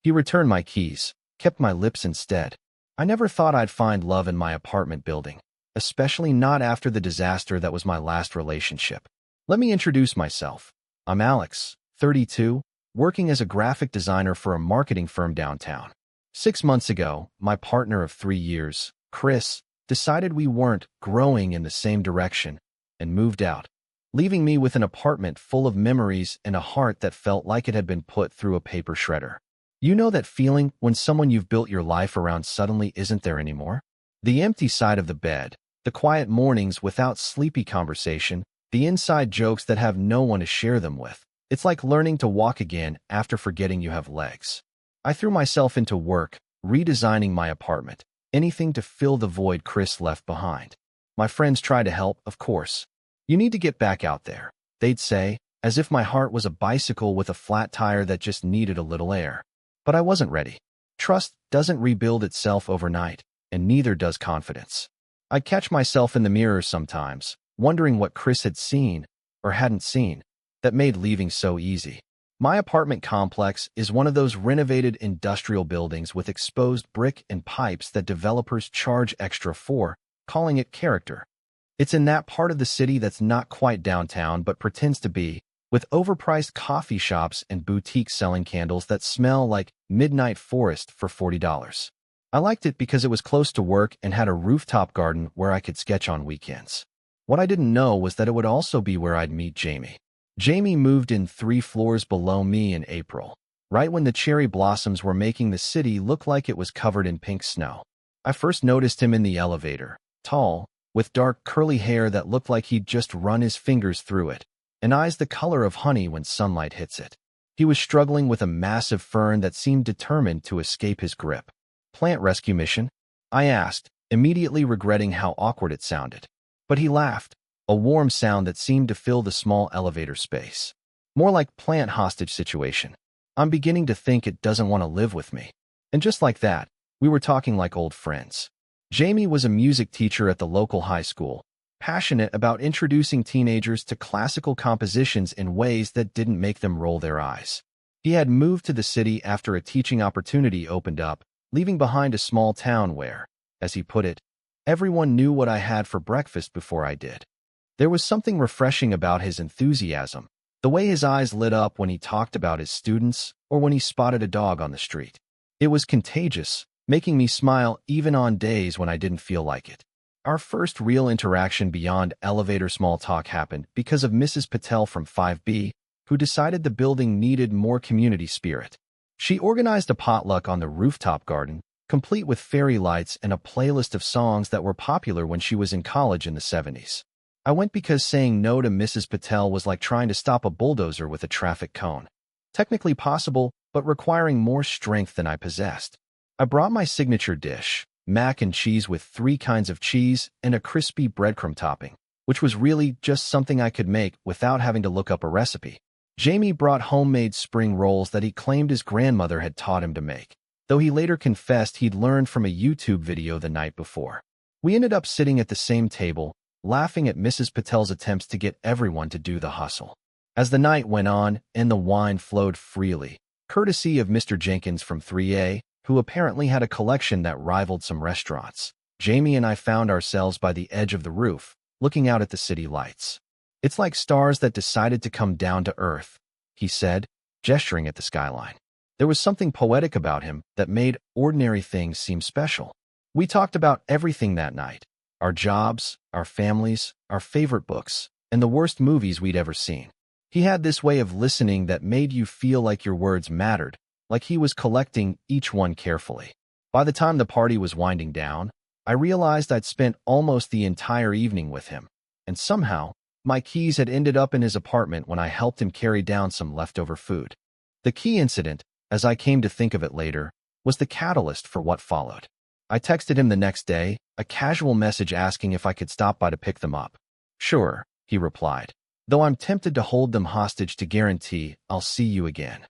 He returned my keys, kept my lips instead. I never thought I'd find love in my apartment building, especially not after the disaster that was my last relationship. Let me introduce myself. I'm Alex, 32, working as a graphic designer for a marketing firm downtown. 6 months ago, my partner of 3 years, Chris, decided we weren't growing in the same direction and moved out, leaving me with an apartment full of memories and a heart that felt like it had been put through a paper shredder. You know that feeling when someone you've built your life around suddenly isn't there anymore? The empty side of the bed, the quiet mornings without sleepy conversation, the inside jokes that have no one to share them with. It's like learning to walk again after forgetting you have legs. I threw myself into work, redesigning my apartment, anything to fill the void Chris left behind. My friends tried to help, of course. You need to get back out there, they'd say, as if my heart was a bicycle with a flat tire that just needed a little air. But I wasn't ready. Trust doesn't rebuild itself overnight, and neither does confidence. I'd catch myself in the mirror sometimes, wondering what Chris had seen, or hadn't seen, that made leaving so easy. My apartment complex is one of those renovated industrial buildings with exposed brick and pipes that developers charge extra for, calling it character. It's in that part of the city that's not quite downtown but pretends to be, with overpriced coffee shops and boutiques selling candles that smell like midnight forest for $40. I liked it because it was close to work and had a rooftop garden where I could sketch on weekends. What I didn't know was that it would also be where I'd meet Jamie. Jamie moved in 3 floors below me in April, right when the cherry blossoms were making the city look like it was covered in pink snow. I first noticed him in the elevator, tall, with dark curly hair that looked like he'd just run his fingers through it, and eyes the color of honey when sunlight hits it. He was struggling with a massive fern that seemed determined to escape his grip. "Plant rescue mission?" I asked, immediately regretting how awkward it sounded. But he laughed, a warm sound that seemed to fill the small elevator space. More like plant hostage situation. I'm beginning to think it doesn't want to live with me. And just like that, we were talking like old friends. Jamie was a music teacher at the local high school, passionate about introducing teenagers to classical compositions in ways that didn't make them roll their eyes. He had moved to the city after a teaching opportunity opened up, leaving behind a small town where, as he put it, everyone knew what I had for breakfast before I did. There was something refreshing about his enthusiasm, the way his eyes lit up when he talked about his students or when he spotted a dog on the street. It was contagious, making me smile even on days when I didn't feel like it. Our first real interaction beyond elevator small talk happened because of Mrs. Patel from 5B, who decided the building needed more community spirit. She organized a potluck on the rooftop garden, complete with fairy lights and a playlist of songs that were popular when she was in college in the 70s. I went because saying no to Mrs. Patel was like trying to stop a bulldozer with a traffic cone. Technically possible, but requiring more strength than I possessed. I brought my signature dish, mac and cheese with 3 kinds of cheese and a crispy breadcrumb topping, which was really just something I could make without having to look up a recipe. Jamie brought homemade spring rolls that he claimed his grandmother had taught him to make, though he later confessed he'd learned from a YouTube video the night before. We ended up sitting at the same table, laughing at Mrs. Patel's attempts to get everyone to do the hustle. As the night went on and the wine flowed freely, courtesy of Mr. Jenkins from 3A, who apparently had a collection that rivaled some restaurants, Jamie and I found ourselves by the edge of the roof, looking out at the city lights. "It's like stars that decided to come down to earth," he said, gesturing at the skyline. There was something poetic about him that made ordinary things seem special. We talked about everything that night: our jobs, our families, our favorite books, and the worst movies we'd ever seen. He had this way of listening that made you feel like your words mattered, like he was collecting each one carefully. By the time the party was winding down, I realized I'd spent almost the entire evening with him, and somehow, my keys had ended up in his apartment when I helped him carry down some leftover food. The key incident, as I came to think of it later, was the catalyst for what followed. I texted him the next day, a casual message asking if I could stop by to pick them up. "Sure," he replied, "though I'm tempted to hold them hostage to guarantee I'll see you again."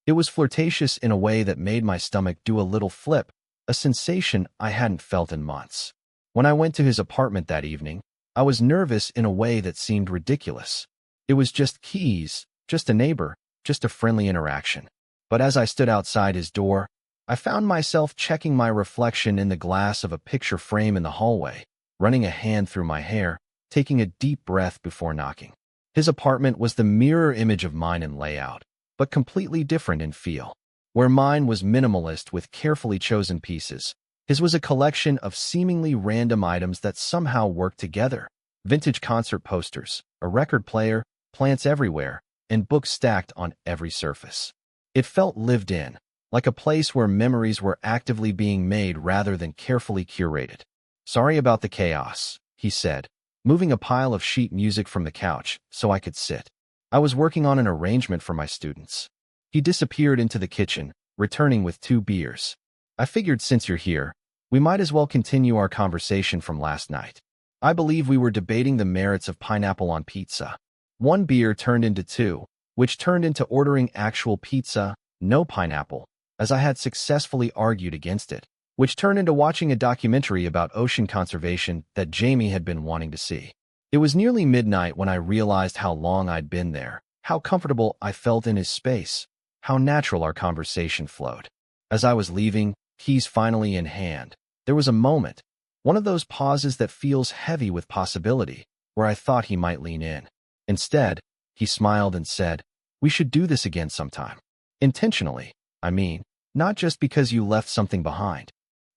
It was flirtatious in a way that made my stomach do a little flip, a sensation I hadn't felt in months. When I went to his apartment that evening, I was nervous in a way that seemed ridiculous. It was just keys, just a neighbor, just a friendly interaction. But as I stood outside his door, I found myself checking my reflection in the glass of a picture frame in the hallway, running a hand through my hair, taking a deep breath before knocking. His apartment was the mirror image of mine in layout, but completely different in feel. Where mine was minimalist with carefully chosen pieces, his was a collection of seemingly random items that somehow worked together. Vintage concert posters, a record player, plants everywhere, and books stacked on every surface. It felt lived in, like a place where memories were actively being made rather than carefully curated. "Sorry about the chaos," he said, moving a pile of sheet music from the couch so I could sit. "I was working on an arrangement for my students." He disappeared into the kitchen, returning with 2 beers. "I figured since you're here, we might as well continue our conversation from last night." I believe we were debating the merits of pineapple on pizza. 1 beer turned into 2, which turned into ordering actual pizza, no pineapple, as I had successfully argued against it, which turned into watching a documentary about ocean conservation that Jamie had been wanting to see. It was nearly midnight when I realized how long I'd been there, how comfortable I felt in his space, how natural our conversation flowed. As I was leaving, keys finally in hand, there was a moment, one of those pauses that feels heavy with possibility, where I thought he might lean in. Instead, he smiled and said, "We should do this again sometime. Intentionally, I mean, not just because you left something behind."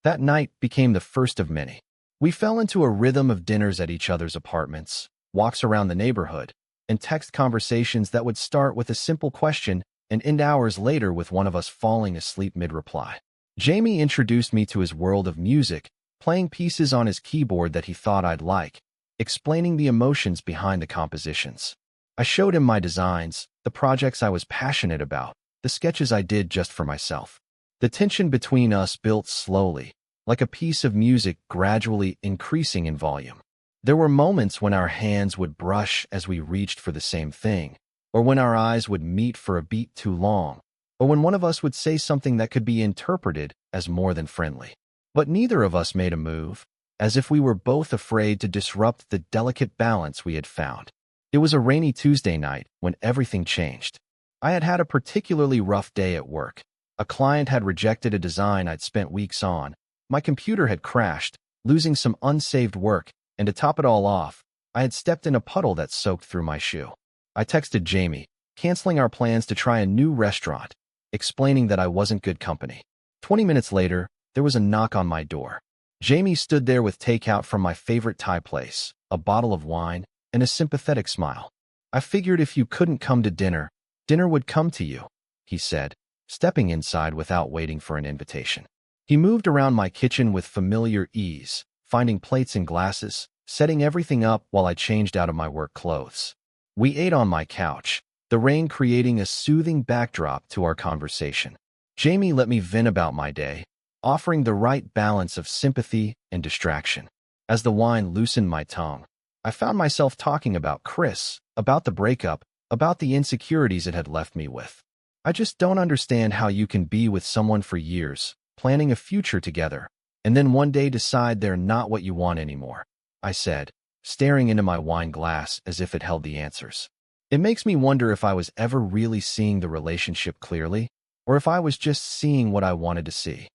That night became the first of many. We fell into a rhythm of dinners at each other's apartments, walks around the neighborhood, and text conversations that would start with a simple question and end hours later with one of us falling asleep mid-reply. Jamie introduced me to his world of music, playing pieces on his keyboard that he thought I'd like, explaining the emotions behind the compositions. I showed him my designs, the projects I was passionate about, the sketches I did just for myself. The tension between us built slowly, like a piece of music gradually increasing in volume. There were moments when our hands would brush as we reached for the same thing, or when our eyes would meet for a beat too long, or when one of us would say something that could be interpreted as more than friendly. But neither of us made a move, as if we were both afraid to disrupt the delicate balance we had found. It was a rainy Tuesday night when everything changed. I had had a particularly rough day at work. A client had rejected a design I'd spent weeks on. My computer had crashed, losing some unsaved work, and to top it all off, I had stepped in a puddle that soaked through my shoe. I texted Jamie, canceling our plans to try a new restaurant, explaining that I wasn't good company. 20 minutes later, there was a knock on my door. Jamie stood there with takeout from my favorite Thai place, a bottle of wine, and a sympathetic smile. "I figured if you couldn't come to dinner, dinner would come to you," he said, stepping inside without waiting for an invitation. He moved around my kitchen with familiar ease, finding plates and glasses, setting everything up while I changed out of my work clothes. We ate on my couch, the rain creating a soothing backdrop to our conversation. Jamie let me vent about my day, offering the right balance of sympathy and distraction. As the wine loosened my tongue, I found myself talking about Chris, about the breakup, about the insecurities it had left me with. "I just don't understand how you can be with someone for years, planning a future together, and then one day decide they're not what you want anymore," I said, staring into my wine glass as if it held the answers. It makes me wonder if I was ever really seeing the relationship clearly, or if I was just seeing what I wanted to see.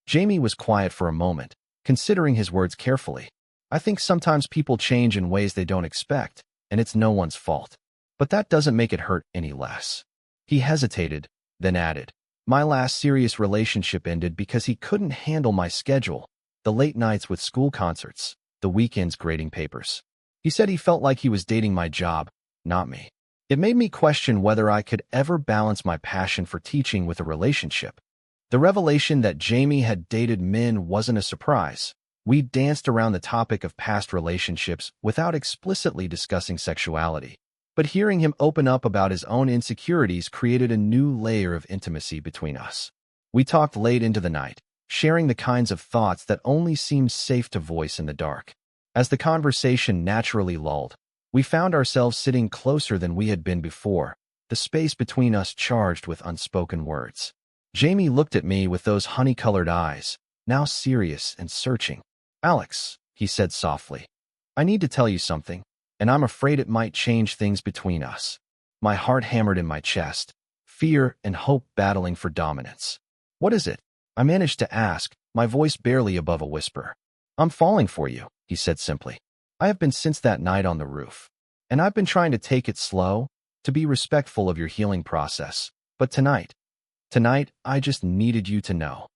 Jamie was quiet for a moment, considering his words carefully. "I think sometimes people change in ways they don't expect, and it's no one's fault. But that doesn't make it hurt any less." He hesitated, then added, "My last serious relationship ended because he couldn't handle my schedule, the late nights with school concerts, the weekends grading papers. He said he felt like he was dating my job, not me." It made me question whether I could ever balance my passion for teaching with a relationship. The revelation that Jamie had dated men wasn't a surprise. We danced around the topic of past relationships without explicitly discussing sexuality. But hearing him open up about his own insecurities created a new layer of intimacy between us. We talked late into the night, sharing the kinds of thoughts that only seemed safe to voice in the dark. As the conversation naturally lulled, we found ourselves sitting closer than we had been before, the space between us charged with unspoken words. Jamie looked at me with those honey-colored eyes, now serious and searching. "Alex," he said softly, "I need to tell you something, and I'm afraid it might change things between us." My heart hammered in my chest, fear and hope battling for dominance. "What is it?" I managed to ask, my voice barely above a whisper. "I'm falling for you," he said simply. "I have been since that night on the roof. And I've been trying to take it slow, to be respectful of your healing process. But tonight, I just needed you to know."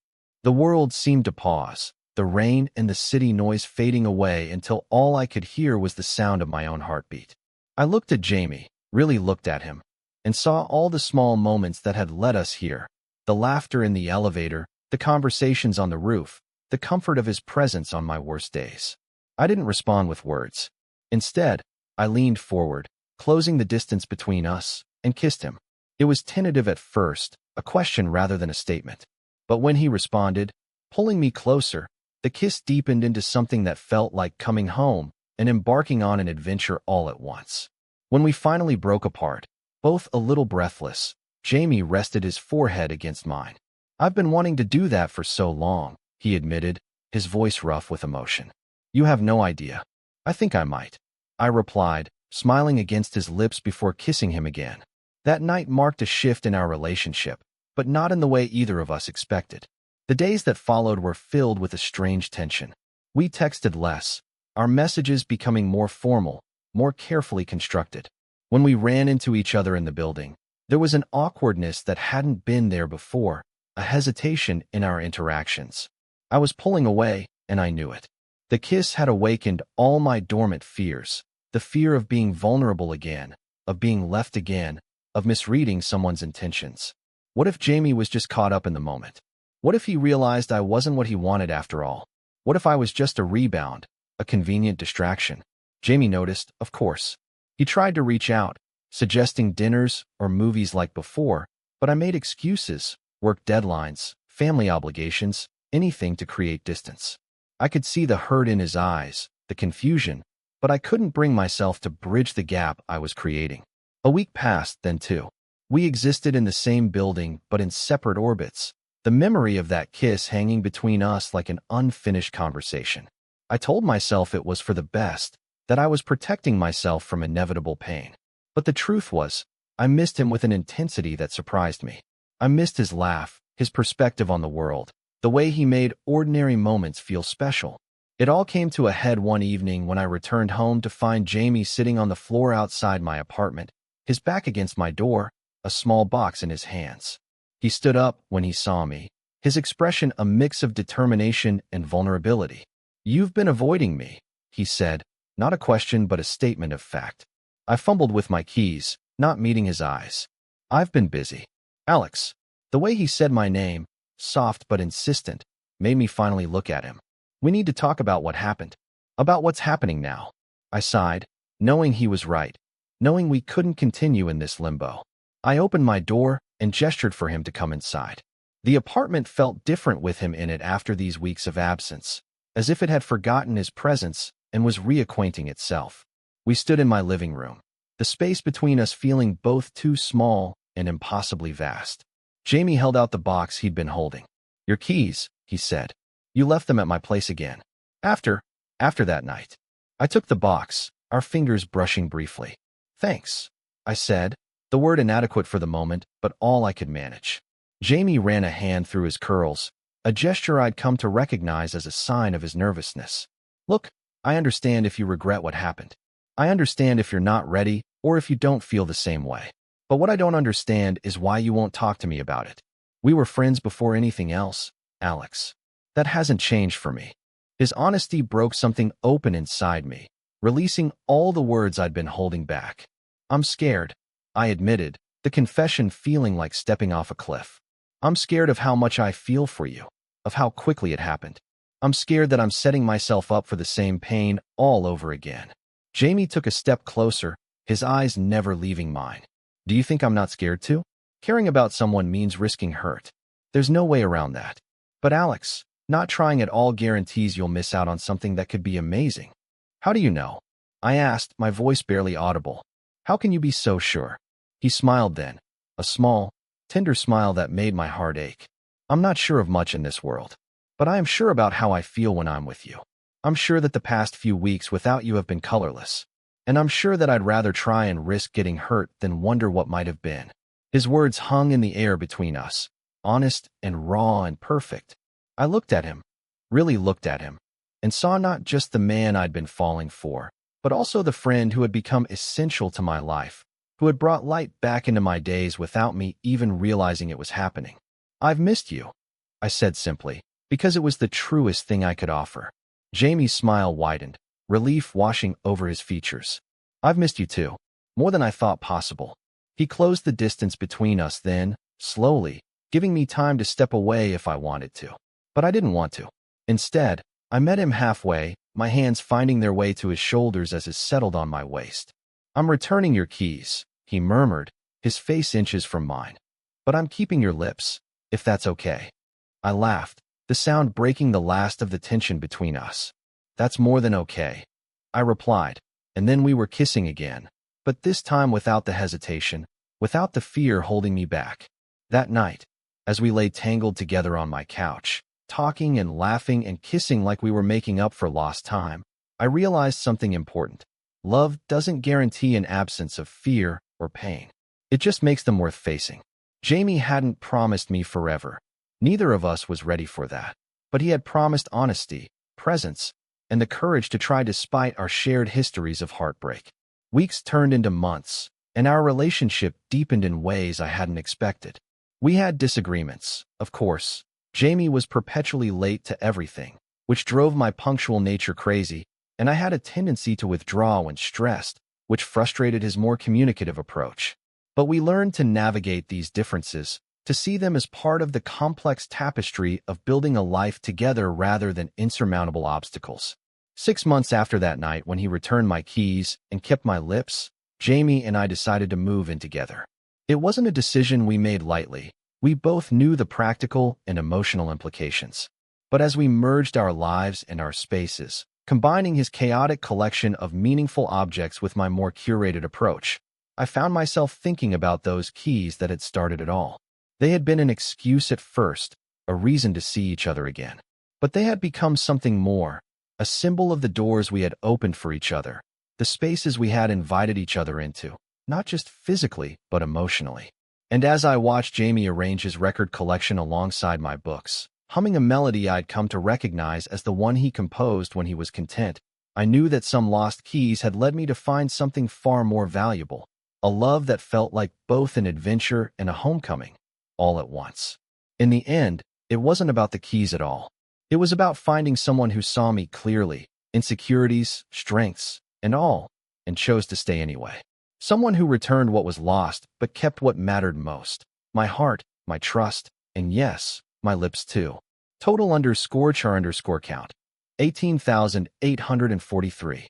The world seemed to pause, the rain and the city noise fading away until all I could hear was the sound of my own heartbeat. I looked at Jamie, really looked at him, and saw all the small moments that had led us here. The laughter in the elevator, the conversations on the roof, the comfort of his presence on my worst days. I didn't respond with words. Instead, I leaned forward, closing the distance between us, and kissed him. It was tentative at first, a question rather than a statement. But when he responded, pulling me closer, the kiss deepened into something that felt like coming home and embarking on an adventure all at once. When we finally broke apart, both a little breathless, Jamie rested his forehead against mine. "I've been wanting to do that for so long," he admitted, his voice rough with emotion. "You have no idea. I think I might," I replied, smiling against his lips before kissing him again. That night marked a shift in our relationship, but not in the way either of us expected. The days that followed were filled with a strange tension. We texted less, our messages becoming more formal, more carefully constructed. When we ran into each other in the building, there was an awkwardness that hadn't been there before, a hesitation in our interactions. I was pulling away, and I knew it. The kiss had awakened all my dormant fears, the fear of being vulnerable again, of being left again, of misreading someone's intentions. What if Jamie was just caught up in the moment? What if he realized I wasn't what he wanted after all? What if I was just a rebound, a convenient distraction? Jamie noticed, of course. He tried to reach out, suggesting dinners or movies like before, but I made excuses, work deadlines, family obligations, anything to create distance. I could see the hurt in his eyes, the confusion, but I couldn't bring myself to bridge the gap I was creating. A week passed, then two. We existed in the same building, but in separate orbits, the memory of that kiss hanging between us like an unfinished conversation. I told myself it was for the best, that I was protecting myself from inevitable pain. But the truth was, I missed him with an intensity that surprised me. I missed his laugh, his perspective on the world, the way he made ordinary moments feel special. It all came to a head one evening when I returned home to find Jamie sitting on the floor outside my apartment, his back against my door, a small box in his hands. He stood up when he saw me, his expression a mix of determination and vulnerability. "You've been avoiding me," he said, not a question but a statement of fact. I fumbled with my keys, not meeting his eyes. "I've been busy." "Alex." The way he said my name, soft but insistent, made me finally look at him. "We need to talk about what happened. About what's happening now." I sighed, knowing he was right, knowing we couldn't continue in this limbo. I opened my door and gestured for him to come inside. The apartment felt different with him in it after these weeks of absence, as if it had forgotten his presence and was reacquainting itself. We stood in my living room, the space between us feeling both too small and impossibly vast. Jamie held out the box he'd been holding. "Your keys," he said. "You left them at my place again. After that night." I took the box, our fingers brushing briefly. "Thanks," I said, the word inadequate for the moment, but all I could manage. Jamie ran a hand through his curls, a gesture I'd come to recognize as a sign of his nervousness. "Look, I understand if you regret what happened. I understand if you're not ready or if you don't feel the same way. But what I don't understand is why you won't talk to me about it. We were friends before anything else, Alex. That hasn't changed for me." His honesty broke something open inside me, releasing all the words I'd been holding back. "I'm scared," I admitted, the confession feeling like stepping off a cliff. "I'm scared of how much I feel for you, of how quickly it happened. I'm scared that I'm setting myself up for the same pain all over again." Jamie took a step closer, his eyes never leaving mine. "Do you think I'm not scared too? Caring about someone means risking hurt. There's no way around that. But Alex, not trying at all guarantees you'll miss out on something that could be amazing." "How do you know?" I asked, my voice barely audible. "How can you be so sure?" He smiled then, a small, tender smile that made my heart ache. "I'm not sure of much in this world, but I am sure about how I feel when I'm with you. I'm sure that the past few weeks without you have been colorless, and I'm sure that I'd rather try and risk getting hurt than wonder what might have been." His words hung in the air between us, honest and raw and perfect. I looked at him, really looked at him, and saw not just the man I'd been falling for, but also the friend who had become essential to my life, who had brought light back into my days without me even realizing it was happening. "I've missed you," I said simply, because it was the truest thing I could offer. Jamie's smile widened, relief washing over his features. "I've missed you too, more than I thought possible." He closed the distance between us then, slowly, giving me time to step away if I wanted to. But I didn't want to. Instead, I met him halfway, my hands finding their way to his shoulders as he settled on my waist. "I'm returning your keys," he murmured, his face inches from mine. "But I'm keeping your lips, if that's okay." I laughed, the sound breaking the last of the tension between us. "That's more than okay," I replied, and then we were kissing again, but this time without the hesitation, without the fear holding me back. That night, as we lay tangled together on my couch, talking and laughing and kissing like we were making up for lost time, I realized something important. Love doesn't guarantee an absence of fear or pain. It just makes them worth facing. Jamie hadn't promised me forever. Neither of us was ready for that. But he had promised honesty, presence, and the courage to try despite our shared histories of heartbreak. Weeks turned into months, and our relationship deepened in ways I hadn't expected. We had disagreements, of course. Jamie was perpetually late to everything, which drove my punctual nature crazy, and I had a tendency to withdraw when stressed, which frustrated his more communicative approach. But we learned to navigate these differences, to see them as part of the complex tapestry of building a life together rather than insurmountable obstacles. 6 months after that night when he returned my keys and kept my lips, Jamie and I decided to move in together. It wasn't a decision we made lightly. We both knew the practical and emotional implications. But as we merged our lives and our spaces, combining his chaotic collection of meaningful objects with my more curated approach, I found myself thinking about those keys that had started it all. They had been an excuse at first, a reason to see each other again. But they had become something more, a symbol of the doors we had opened for each other, the spaces we had invited each other into, not just physically, but emotionally. And as I watched Jamie arrange his record collection alongside my books, humming a melody I'd come to recognize as the one he composed when he was content, I knew that some lost keys had led me to find something far more valuable, a love that felt like both an adventure and a homecoming, all at once. In the end, it wasn't about the keys at all. It was about finding someone who saw me clearly, insecurities, strengths, and all, and chose to stay anyway. Someone who returned what was lost, but kept what mattered most. My heart, my trust, and yes, my lips too. Total _char_count. 18,843.